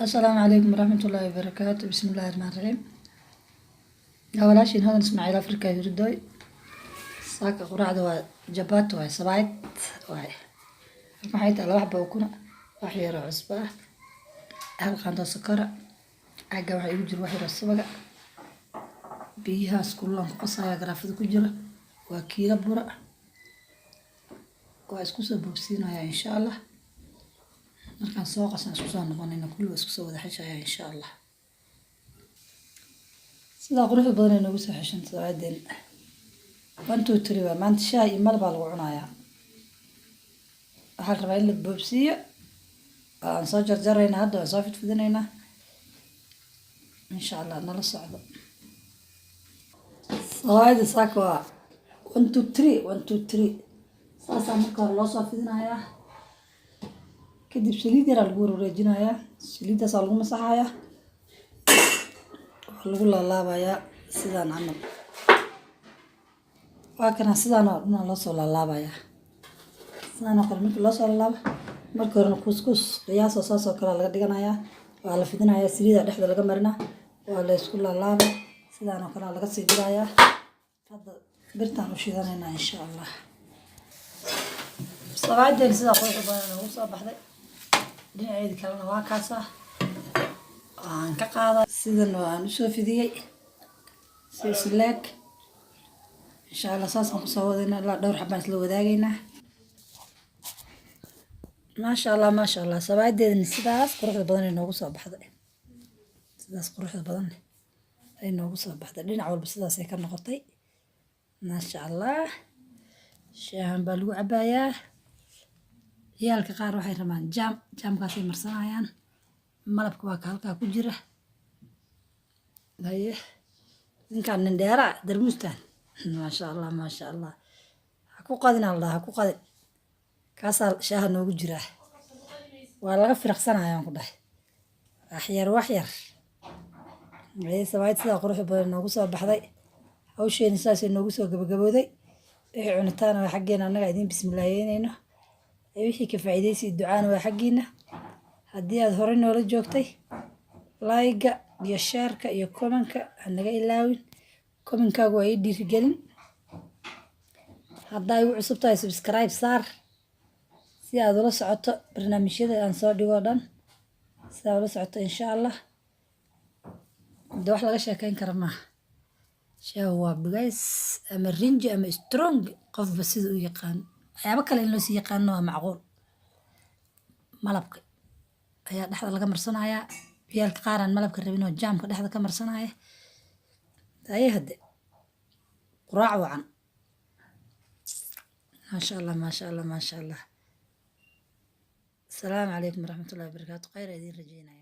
السلام عليكم ورحمة الله وبركاته. بسم الله الرحمن الرحيم. أولاشين هذا نسمع إلى أفريقيا يردوي ساك قرعة وجبات وهاي صبايت وهاي maxay tahay laba xabo ukuna wax yar oo cusbo ah hal qaando sokor aga waxa igu jiro wax yar oo subaga biyahaas kullan qasaya garaafada ku jira waa kiila bura waa isku soo bogsiinaya insha Allah markaan soo qasan isku soo noqonayna kullu isku soo wada xishaya insha Allah sida quruxda badan ee nagu soo xishan saacadeen 1 2 3 waa maanta shaay iyo malab lagu cunayaa waxaan rabaa in la boobsiiyo aan soo jarjarayna hadda waan soo fidfidinaynaa insha Allah nala socdo saayda saaka waa 1 2 3 saasa marka loo soo fidinayaa kadib saliid yar lagu wareejinayaa saliidaas lagu masaxayaa lagu laalaabayaa sidaan camal waa kana sidaan loo soo laalaabayaa sidaan oo kale marka loo soo laalaabo marka hore kuskus qiyaas oo kale laga dhiganayaa waa la fidinayaa saliida dhexda laga marina waa la isku laalaabaa sidaan oo kale laga sii dirayaa hadda birtaan u shidanayna insha Allah sawaadeen sida qoyska badan ugu soo baxday dhinaceeda kalena waa kaasa aan ka qaada sidan waan u soo fidiyay silsilek insha Allah saas aan ku soo wadayna la dhowr xabaan isla wadaagayna ما شاء الله سواعدين sidaas quruxda badan ay noogu soo baxday sidaas quruxda badan ay noogu soo baxday dhinac walba sidaas ay ka noqotay ما شاء الله shaahan baa lagu cabayaa yaalka qaar waxay rabaan jaamkaas ay marsanayaan malabka waa ka halka ku jira haye ninkan nin dheera darmustan ما شاء الله ha ku qadin Allah ha ku qadin kaasal shaaha noogu jira waa laga firaqsanayaan ku dhahay wax yar ay sawaayid sida qurux badan noogu soo baxday hawsheena saas ay noogu soo gabagabooday wixii cunitaan waa xageena anaga idin bismillaaheynayno wixii ka faa'iideysi ducaan waa xageena haddii aad hore noola joogtay like iyo share iyo comment-ka anaga ilaawin comment-kaagu waa ii dhiirigelin hadday u cusub tahay subscribe saar si aad ula socoto barnaamijyada aan soo dhigo dhan si aad ula socoto insha Allah wax laga sheekayn kara ma shaa waa bigays ama rinji ama strong qofba sida u yaqaan waxyaabo kale in loo sii yaqaano waa macquul malabka ayaa dhexda laga marsanayaa biyalka qaaraan malabka rabin oo jaamka dhexda ka marsanaya ayay hadde quraac wacan ما شاء الله السلام عليكم ورحمة الله وبركاته خير أدين رجينا.